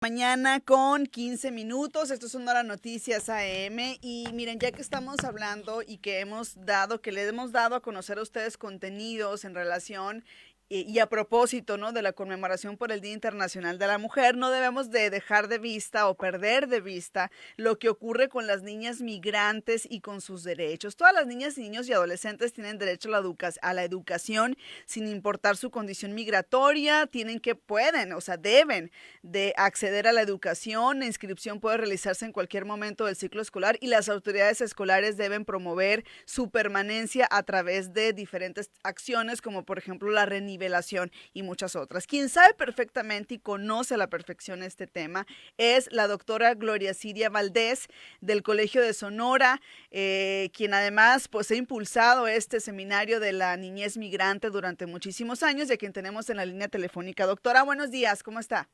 Mañana con 15 minutos, esto es Sonora Noticias AM y miren, ya que estamos hablando y que les hemos dado a conocer a ustedes contenidos en relación y a propósito, ¿no?, de la conmemoración por el Día Internacional de la Mujer, no debemos de dejar de vista o perder de vista lo que ocurre con las niñas migrantes y con sus derechos. Todas las niñas y niños y adolescentes tienen derecho a la educación sin importar su condición migratoria, deben de acceder a la educación. La inscripción puede realizarse en cualquier momento del ciclo escolar y las autoridades escolares deben promover su permanencia a través de diferentes acciones, como por ejemplo la renivelación y muchas otras. Quien sabe perfectamente y conoce a la perfección este tema es la doctora Gloria Siria Valdés del Colegio de Sonora, quien además pues ha impulsado este seminario de la niñez migrante durante muchísimos años y a quien tenemos en la línea telefónica. Doctora, buenos días, ¿cómo está?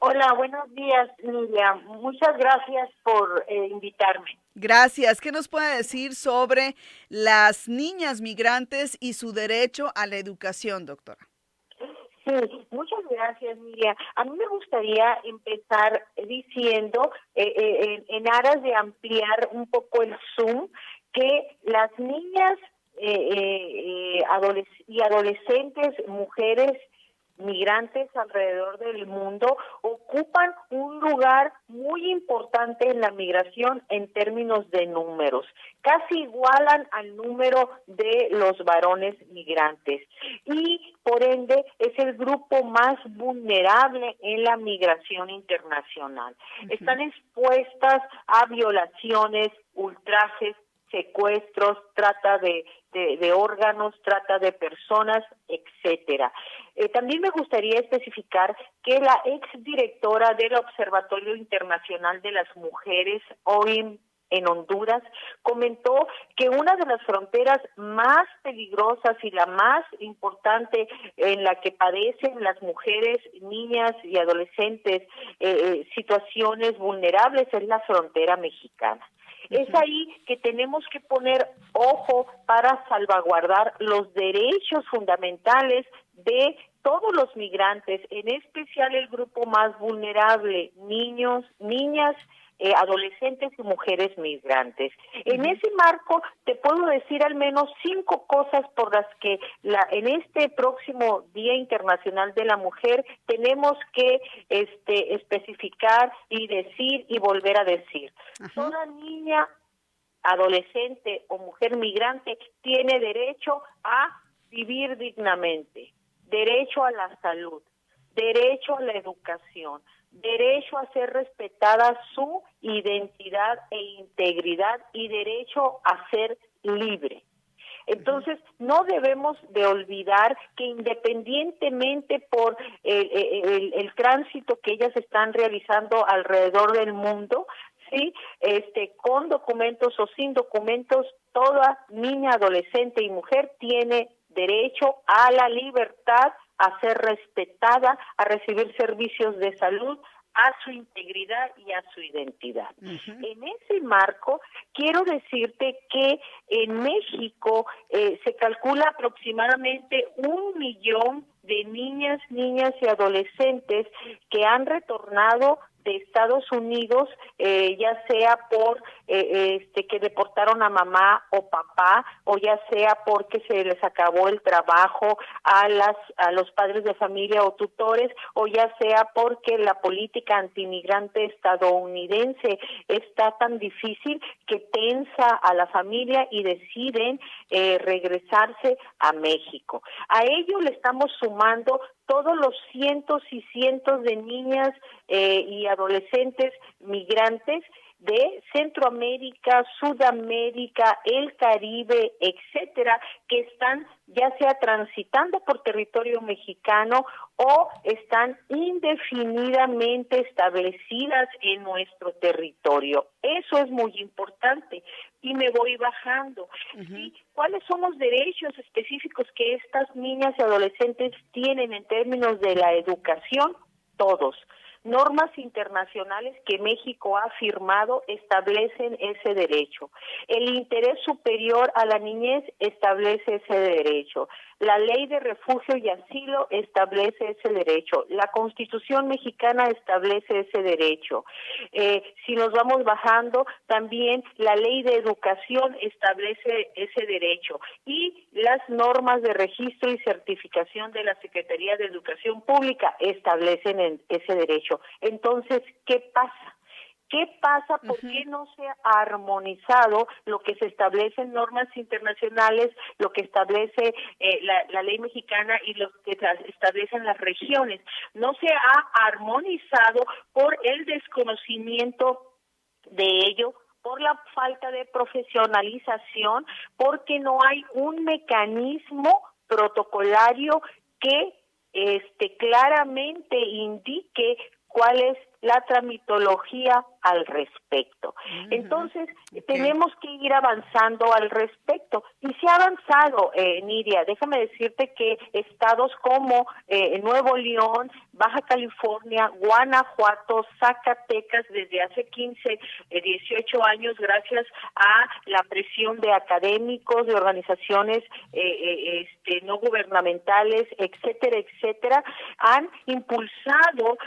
Hola, buenos días, Nidia. Muchas gracias por invitarme. Gracias. ¿Qué nos puede decir sobre las niñas migrantes y su derecho a la educación, doctora? Sí, muchas gracias, Nidia. A mí me gustaría empezar diciendo, en aras de ampliar un poco el Zoom, que las niñas y adolescentes, mujeres migrantes alrededor del mundo ocupan un lugar muy importante en la migración en términos de números, casi igualan al número de los varones migrantes y por ende es el grupo más vulnerable en la migración internacional. Están expuestas a violaciones, ultrajes, secuestros, trata de órganos, trata de personas, etcétera. También me gustaría especificar que la exdirectora del Observatorio Internacional de las Mujeres, OIM, en Honduras, comentó que una de las fronteras más peligrosas y la más importante en la que padecen las mujeres, niñas y adolescentes situaciones vulnerables es la frontera mexicana. Es ahí que tenemos que poner ojo para salvaguardar los derechos fundamentales de todos los migrantes, en especial el grupo más vulnerable, niños, niñas, adolescentes y mujeres migrantes. En ese marco te puedo decir al menos 5 cosas por las que en este próximo Día Internacional de la Mujer tenemos que especificar y decir y volver a decir. Toda niña, adolescente o mujer migrante tiene derecho a vivir dignamente, derecho a la salud, derecho a la educación, derecho a ser respetada su identidad e integridad y derecho a ser libre. Entonces, no debemos de olvidar que independientemente por el tránsito que ellas están realizando alrededor del mundo, sí, con documentos o sin documentos, toda niña, adolescente y mujer tiene derecho a la libertad, a ser respetada, a recibir servicios de salud, a su integridad y a su identidad. En ese marco, quiero decirte que en México se calcula aproximadamente 1 millón de niñas y adolescentes que han retornado de Estados Unidos, ya sea por que deportaron a mamá o papá, o ya sea porque se les acabó el trabajo a los padres de familia o tutores, o ya sea porque la política antimigrante estadounidense está tan difícil que tensa a la familia y deciden regresarse a México. A ello le estamos sumando todos los cientos y cientos de niñas y adolescentes migrantes de Centroamérica, Sudamérica, el Caribe, etcétera, que están ya sea transitando por territorio mexicano o están indefinidamente establecidas en nuestro territorio. Eso es muy importante. Y me voy bajando. ¿Sí? ¿Cuáles son los derechos específicos que estas niñas y adolescentes tienen en términos de la educación? Todos. Normas internacionales que México ha firmado establecen ese derecho. El interés superior a la niñez establece ese derecho. La Ley de Refugio y Asilo establece ese derecho. La Constitución mexicana establece ese derecho. Si nos vamos bajando, también la Ley de Educación establece ese derecho. Y las normas de registro y certificación de la Secretaría de Educación Pública establecen ese derecho. Entonces, ¿qué pasa? ¿Qué pasa? ¿Por qué no se ha armonizado lo que se establece en normas internacionales, lo que establece la ley mexicana y lo que establecen las regiones? No se ha armonizado por el desconocimiento de ello, por la falta de profesionalización, porque no hay un mecanismo protocolario que claramente indique cuál es la tramitología al respecto. Entonces, tenemos que ir avanzando al respecto. Y se ha avanzado, Nidia. Déjame decirte que estados como Nuevo León, Baja California, Guanajuato, Zacatecas, desde hace 15, 18 años, gracias a la presión de académicos, de organizaciones no gubernamentales, etcétera, etcétera, han impulsado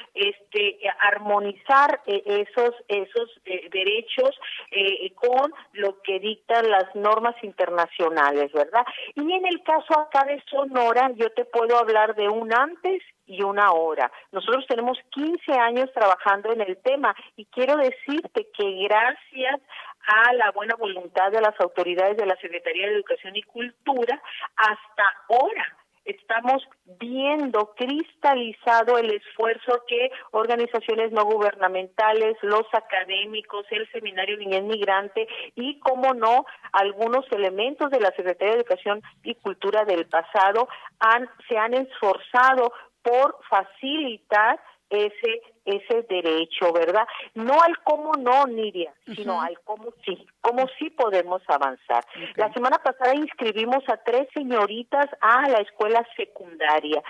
armonizar esos derechos con lo que dictan las normas internacionales, ¿verdad? Y en el caso acá de Sonora, yo te puedo hablar de un antes y una hora. Nosotros tenemos 15 años trabajando en el tema y quiero decirte que gracias a la buena voluntad de las autoridades de la Secretaría de Educación y Cultura, hasta ahora estamos viendo cristalizado el esfuerzo que organizaciones no gubernamentales, los académicos, el Seminario Niñez Migrante y, cómo no, algunos elementos de la Secretaría de Educación y Cultura del pasado se han esforzado por facilitar ese derecho, ¿verdad? No al cómo no, Nidia, sino al cómo sí podemos avanzar. La semana pasada inscribimos a 3 señoritas a la escuela secundaria.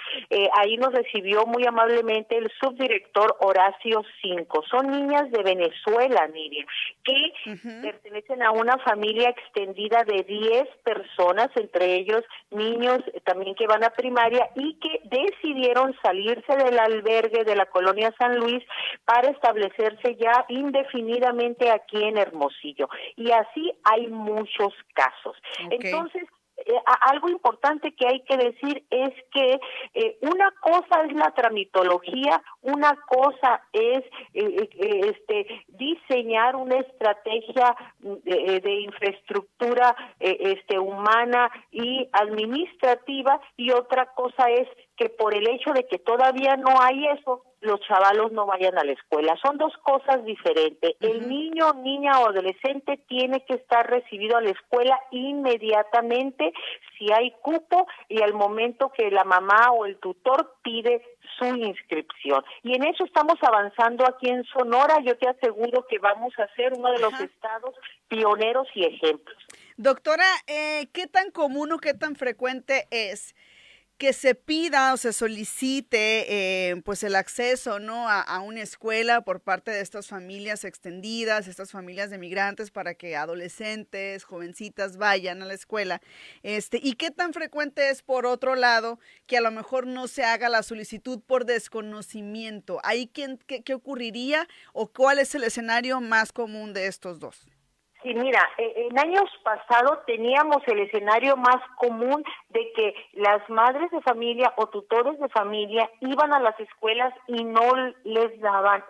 Ahí nos recibió muy amablemente el subdirector Horacio Cinco. Son niñas de Venezuela, Nidia, que pertenecen a una familia extendida de 10 personas, entre ellos niños también que van a primaria y que decidieron salirse del albergue de la colonia San Luis para establecerse ya indefinidamente aquí en Hermosillo. Y así hay muchos casos. Entonces, algo importante que hay que decir es que una cosa es la tramitología, una cosa es diseñar una estrategia de infraestructura humana y administrativa, y otra cosa es que por el hecho de que todavía no hay eso, los chavalos no vayan a la escuela. Son dos cosas diferentes. El niño, niña o adolescente tiene que estar recibido a la escuela inmediatamente si hay cupo y al momento que la mamá o el tutor pide su inscripción. Y en eso estamos avanzando aquí en Sonora. Yo te aseguro que vamos a ser uno de los estados pioneros y ejemplos. Doctora, ¿qué tan común o qué tan frecuente es que se pida o se solicite pues el acceso, ¿no?, a una escuela por parte de estas familias extendidas, estas familias de migrantes, para que adolescentes, jovencitas vayan a la escuela? ¿Y qué tan frecuente es, por otro lado, que a lo mejor no se haga la solicitud por desconocimiento? ¿Ahí qué ocurriría o cuál es el escenario más común de estos dos? Sí, mira, en años pasados teníamos el escenario más común de que las madres de familia o tutores de familia iban a las escuelas y no les daban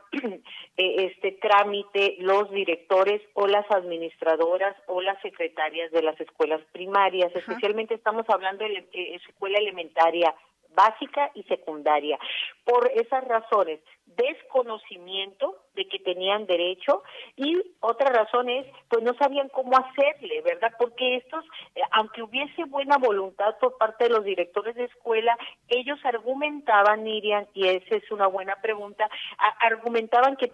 trámite los directores o las administradoras o las secretarias de las escuelas primarias. Especialmente estamos hablando de escuela elementaria básica y secundaria. Por esas razones, desconocimiento de que tenían derecho, y otra razón es, pues no sabían cómo hacerle, ¿verdad? Porque estos, aunque hubiese buena voluntad por parte de los directores de escuela, ellos argumentaban, Miriam, y esa es una buena pregunta, argumentaban que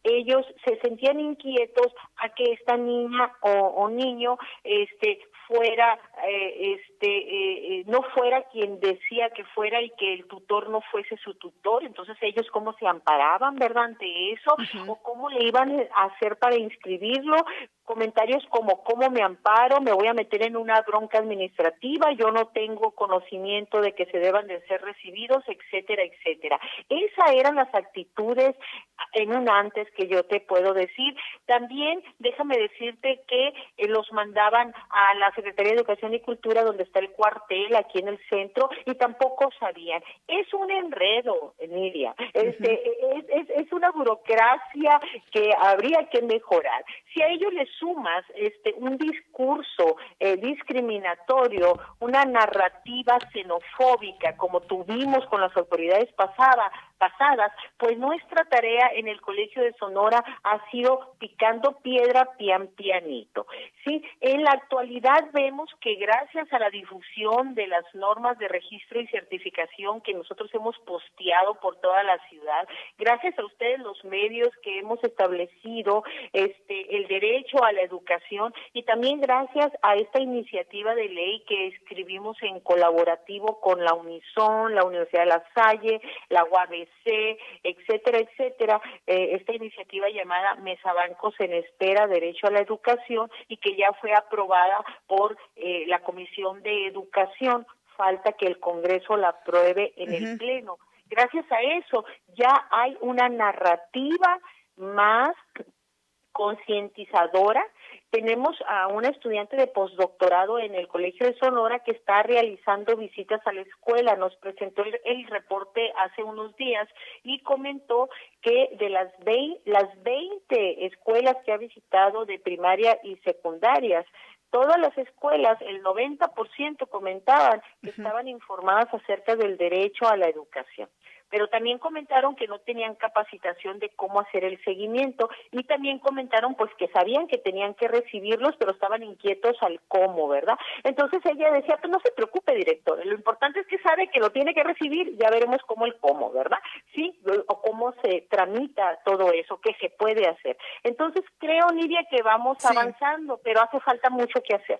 ellos se sentían inquietos a que esta niña o niño fuera, no fuera quien decía que fuera y que el tutor no fuese su tutor. Entonces ellos cómo se amparaban, ¿verdad?, ante eso, o cómo le iban a hacer para inscribirlo. comentarios como cómo me amparo, me voy a meter en una bronca administrativa, yo no tengo conocimiento de que se deban de ser recibidos, etcétera, etcétera. Esas eran las actitudes en un antes que yo te puedo decir. También déjame decirte que los mandaban a la Secretaría de Educación y Cultura, donde está el cuartel aquí en el centro, y tampoco sabían. Es un enredo, Nidia. Es una burocracia que habría que mejorar. Si a ello le sumas un discurso discriminatorio, una narrativa xenofóbica como tuvimos con las autoridades pasadas, pues nuestra tarea en el Colegio de Sonora ha sido picando piedra pianito. Sí, en la actualidad vemos que gracias a la difusión de las normas de registro y certificación que nosotros hemos posteado por toda la ciudad, gracias a ustedes los medios que hemos establecido el derecho a la educación, y también gracias a esta iniciativa de ley que escribimos en colaborativo con la Unison, la Universidad de La Salle, la UABC, etcétera, etcétera, esta iniciativa llamada Mesabancos en Espera, Derecho a la Educación, y que ya fue aprobada por la Comisión de Educación. Falta que el Congreso la apruebe en el Pleno. Gracias a eso ya hay una narrativa más concientizadora. Tenemos a una estudiante de postdoctorado en el Colegio de Sonora que está realizando visitas a la escuela. Nos presentó el reporte hace unos días y comentó que de las 20 escuelas que ha visitado de primaria y secundarias, todas las escuelas, el 90% comentaban que estaban informadas acerca del derecho a la educación. Pero también comentaron que no tenían capacitación de cómo hacer el seguimiento, y también comentaron pues que sabían que tenían que recibirlos, pero estaban inquietos al cómo, ¿verdad? Entonces ella decía, pues no se preocupe, director, lo importante es que sabe que lo tiene que recibir, ya veremos cómo el cómo, ¿verdad? Sí, o cómo se tramita todo eso, qué se puede hacer. Entonces creo, Nidia, que vamos avanzando, pero hace falta mucho que hacer.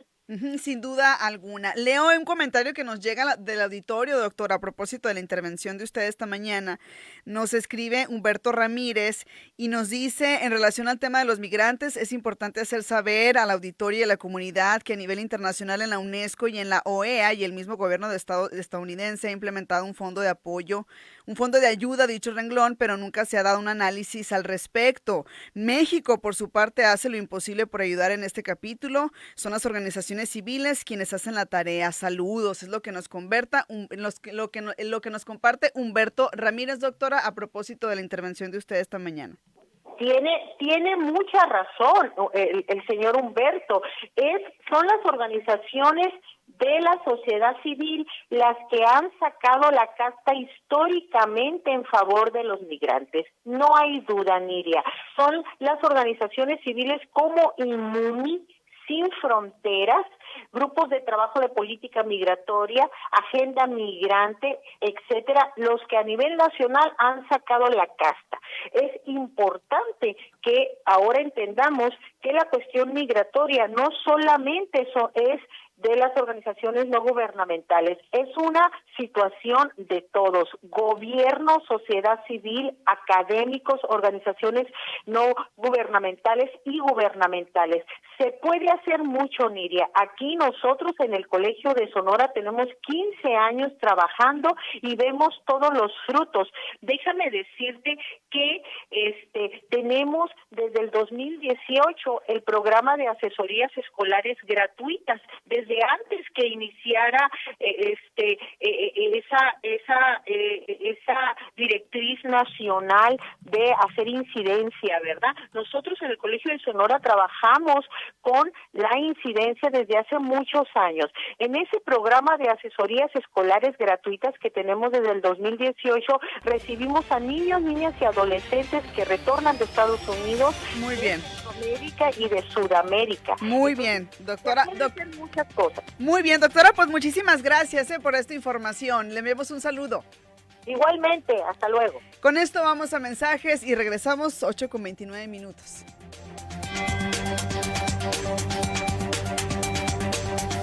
Sin duda alguna. Leo un comentario que nos llega del auditorio, doctora, a propósito de la intervención de usted esta mañana. Nos escribe Humberto Ramírez y nos dice, en relación al tema de los migrantes, es importante hacer saber al auditorio y a la comunidad que a nivel internacional en la UNESCO y en la OEA y el mismo gobierno estadounidense ha implementado un fondo de apoyo, un fondo de ayuda a dicho renglón, pero nunca se ha dado un análisis al respecto. México, por su parte, hace lo imposible por ayudar en este capítulo. Son las organizaciones civiles quienes hacen la tarea. Saludos, es lo que nos lo que nos comparte Humberto Ramírez, doctora, a propósito de la intervención de usted esta mañana. Tiene mucha razón el señor Humberto. Son las organizaciones de la sociedad civil las que han sacado la casta históricamente en favor de los migrantes. No hay duda, Nidia. Son las organizaciones civiles como Inmuni, Sin Fronteras, grupos de trabajo de política migratoria, agenda migrante, etcétera, los que a nivel nacional han sacado la casta. Es importante que ahora entendamos que la cuestión migratoria no solamente es de las organizaciones no gubernamentales, es una situación de todos, gobierno, sociedad civil, académicos, organizaciones no gubernamentales y gubernamentales. Se puede hacer mucho, Nidia. Aquí nosotros en el Colegio de Sonora tenemos 15 años trabajando y vemos todos los frutos. Déjame decirte que tenemos desde el 2018 el programa de asesorías escolares gratuitas, desde antes que iniciara esa directriz nacional de hacer incidencia, ¿verdad? Nosotros en el Colegio de Sonora trabajamos con la incidencia desde hace muchos años. En ese programa de asesorías escolares gratuitas que tenemos desde el 2018, recibimos a niños, niñas y adolescentes que retornan de Estados Unidos, muy bien, de Centroamérica y de Sudamérica. Muy bien, doctora. Muchas cosas. Muy bien, doctora, pues muchísimas gracias por esta información. Le enviamos un saludo. Igualmente, hasta luego. Con esto vamos a mensajes y regresamos 8:29 minutos.